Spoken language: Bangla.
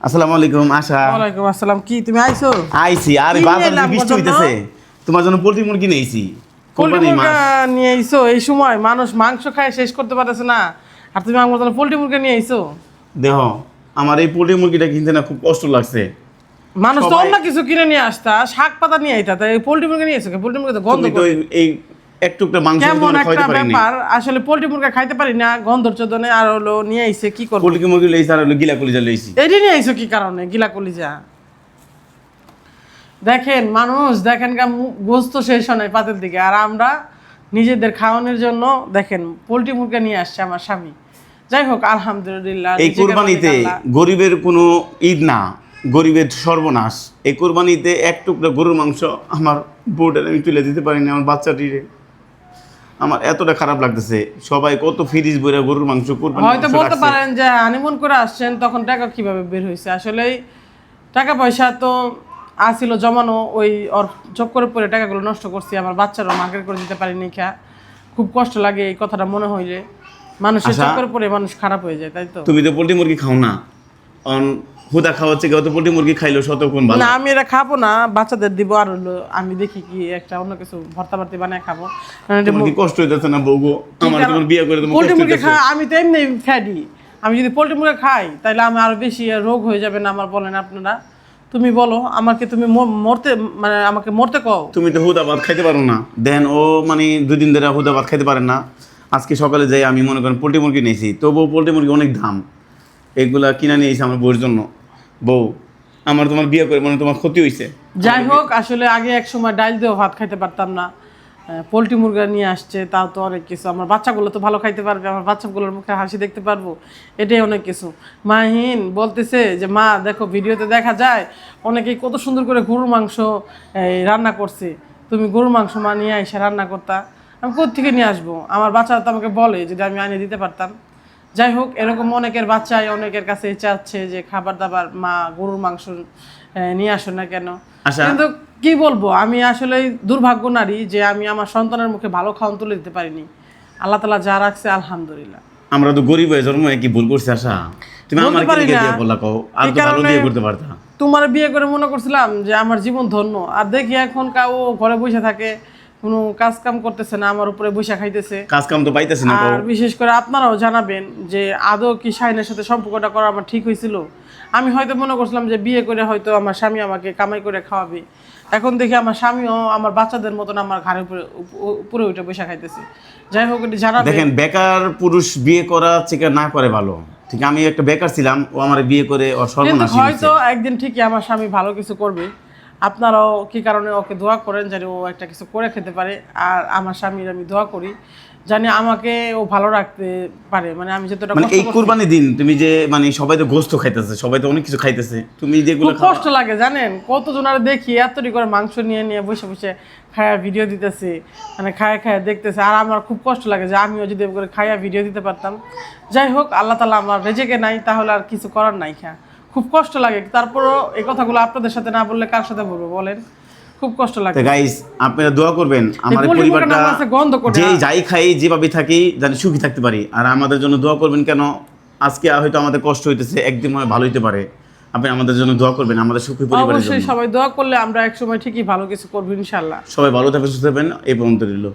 আসসালামু আলাইকুম আশা। ওয়ালাইকুম আসসালাম। কি তুমি আইছো? আইছি। আরে কি বাজারে নিলাম বৃষ্টি বলো তো? হইতেছে, তোমার জন্য পোল্ট্রি মুরগি নিয়েছি। পোল্ট্রি কোরবানির মুরগা মাস। নিয়ে আইছো এই সময় মানুষ মাংস খায় শেষ করতে পারতেছে না, আর তুমি আমার জন্য পোল্ট্রি মুরগা নিয়ে আইছো? দেহ, আমার এই পোল্ট্রি মুরগিটা কিনতে না খুব কষ্ট লাগছে। মানুষ তো সবাই- অন্য কিছু কিনে নিয়ে আসতা, শাক পাতা নিয়ে আইতা, তাই পোল্ট্রি মুরগা নিয়ে আইছো? পোল্ট্রি মুরগা তো গন্ধ তুমি তো করে। এই একটু একটা মাংস কেমন তোমার একটা খাইতে পারিনি। ব্যাপার, আসলে পোল্ট্রি মুরগা খাইতে পারি না, গন্ধর চোদনে, আর হলো নিয়ে আইছে কি করবো? পোল্ট্রি মুরগি লইছি আর হলো গিলা কলিজা লইছি। এটি নিয়ে আইছো কি কারণে? গিলা কলিজা দেখেন, মানুষ দেখেন গোস্ত শেষ হয় নাই পাতের দিকে, আর আমরা নিজেদের খাওয়ানোর জন্য দেখেন পোল্ট্রি মুরগা নিয়ে আসছে আমার স্বামী। যাই হোক, আলহামদুলিল্লাহ। এই নিজেকে কুরবানিতে মালিক আল্লাহ। গরিবের কোনো ঈদ না, গরিবের সর্বনাশ। এই কুরবানিতে এক টুকরা গরুর মাংস আমার বোর্ডের আমি তুলে দিতে পারিনি আমার বাচ্চাটিরে। আমার এতটা খারাপ লাগতেছে। সবাই কত ফ্রিজ বইরা গরুর মাংস কুরবানি হয়তো বলতে পারেন যে হানিমুন করে আসছেন, তখন টাকা কিভাবে বের হয়েছে? আসলে টাকা পয়সা তো আসিল জমানো, ওই ওর চক্করে পরে টাকাগুলো নষ্ট করছি। আমার বাচ্চারও মার্কেট করে দিতে পারিনি, খা খুব কষ্ট লাগে এই কথাটা মনে হইলে। মানুষের আচ্ছা। চক্করে পরে মানুষ খারাপ হয়ে যায়, তাই তো? তুমি তো পোল্ট্রি মুরগি খাও না, হুদা খাওয়াচ্ছে কেউ তো পোল্ট্রি মুরগি খাইলো শতক্ষণ ভালো। না, আমি এটা খাবো না, বাচ্চাদের দিব। আর হলো আমি দেখি কি একটা অন্য কিছু ভর্তা বার্তি বানায় খাবো। কারণ এটা তোমার কি কষ্ট হইতেছে না বউগো? আমার তোমার বিয়ে করে তোমার পোল্ট্রি কষ্ট মুরগি হইতেছে। আমি তো এমনি ফ্যাটি। আমি যদি পোল্ট্রি মুরগি খাই তাহলে আমি আরো বেশি রোগ হয়ে যাবে না আমার? বলেন আপনারা, তুমি বলো আমাকে, তুমি মরতে মানে আমাকে মরতে কও? তুমি তো হুদা ভাত খাইতে পারো না। দেন ও মানে 2 দিন ধরে হুদা ভাত খাইতে পারে না। আজকে সকালে যাই আমি মনে করেন পোল্ট্রি মুরগি নিয়েছি, তবুও পোল্ট্রি মুরগি অনেক দাম। এগুলা কিনা নিয়েছি আমার বউর জন্য। বউ, আমার তোমার বিয়ে করে মানে তোমার ক্ষতি হয়েছে। যাই হোক, আসলে আগে এক সময় ডাল দিয়েও ভাত খাইতে পারতাম না। পোল্ট্রি মুরগা নিয়ে আসছে, তাও তো অনেক কিছু। আমার বাচ্চাগুলো তো ভালো খাইতে পারবে, আমার বাচ্চাগুলোর মুখে হাসি দেখতে পারবো, এটাই অনেক কিছু। মাহিন বলতেছে যে মা দেখো, ভিডিওতে দেখা যায় অনেকেই কত সুন্দর করে গরুর মাংস রান্না করছে, তুমি গরুর মাংস মা নিয়ে এসে রান্না করতা। আমি কোত্থেকে নিয়ে আসবো? আমার বাচ্চারা তো আমাকে বলে যদি আমি আনিয়ে দিতে পারতাম। যাই হোক, এরকম অনেকের বাচ্চাই অনেকের কাছে চাচ্ছে যে খাবার দাবার মা গরুর মাংস নিয়ে আসো না কেন। আচ্ছা। কিন্তু কি বলবো, আমি আসলে দুর্ভাগ্য নারী যে আমি আমার সন্তানের মুখে ভালো খাওয়ান তুলে দিতে পারিনি। আল্লাহ তাআলা যা রাখছে আলহামদুলিল্লাহ। আমরা তো গরিব হয়ে জন্ম কি ভুল করছি আশা? তুমি বলতে আমার পারি কি না। দিয়ে বললা কও? আর এই তো ভালো কারণে বিয়ে করতে পারতা। তোমার বিয়ে করে মনে করছিলাম যে আমার জীবন ধন্য, আর দেখি এখন কাউ ঘরে বসে থাকে, কোনো কাজ কাম করতেছে না, আমার উপরে বসে খাইতেছে। কাজ কাম তো পাইতেছি না কও। আর বিশেষ করে আপনারাও জানাবেন যে আদৌ কি শাহিনের সাথে সম্পর্কটা করা আমার ঠিক হয়েছিল? আমি হয়তো মনে করছিলাম যে বিয়ে করে হয়তো আমার স্বামী আমাকে কামাই করে খাওয়াবে, এখন দেখি আমার স্বামীও আমার বাচ্চাদের মতন আমার ঘাড়ের উপরে উপরে উঠে বসে খাইতেছে। যাই হোক, এটি জানাবেন। দেখেন, বেকার পুরুষ বিয়ে করা থেকে না করে ভালো। ঠিক, আমি একটা বেকার ছিলাম, ও আমার বিয়ে করে ওর কিন্তু সর্বনাশ হয়তো একদিন ঠিকই আমার স্বামী ভালো কিছু করবে। আপনারাও কি কারণে ওকে দোয়া করেন জানি ও একটা কিছু করে খেতে পারে, আর আমার স্বামীর আমি দোয়া করি জানি আমাকে ও ভালো রাখতে পারে। মানে আমি যতটা মানে কষ্ট এই করছি, কুরবানি দিন তুমি যে মানে সবাই তো গোস্ত খাইতেছে, সবাই তো অনেক কিছু খাইতেছে, তুমি যেগুলো খুব কষ্ট লাগে জানেন। কতজন আর দেখি এতটি করে মাংস নিয়ে নিয়ে বসে বসে খায়া ভিডিও দিতেছে, মানে খায়া খায়া দেখতেছে, আর আমার খুব কষ্ট লাগে যে আমিও যদি করে খায়া ভিডিও দিতে পারতাম। যাই হোক, আল্লাহ তাআলা আমার রেজেকে নাই, তাহলে আর কিছু করার নাই। খুব কষ্ট লাগে, তারপরও এই কথাগুলো আপনাদের সাথে না বললে কার সাথে বলবো বলেন? খুব কষ্ট লাগে। গাইস, আপনারা দোয়া করবেন আমার পোল্ট্রি পরিবারটা মুরগিটা আমার কাছে গন্ধ করে। যেই যাই খাই যেভাবে থাকি জানি সুখী থাকতে পারি। আর আমাদের জন্য দোয়া করবেন, কেন আজকে হয়তো আমাদের কষ্ট হইতেছে, একদিন হয় ভালো হইতে পারে। আপনি আমাদের জন্য দোয়া করবেন, আমাদের সুখী পরিবারের অবশ্যই জন্য। সবাই দোয়া করলে আমরা একসময় ঠিকই ভালো কিছু করবো ইনশাল্লাহ। সবাই ভালো থাকবেন, সুস্থ থাকবেন। এই পর্যন্ত রইল।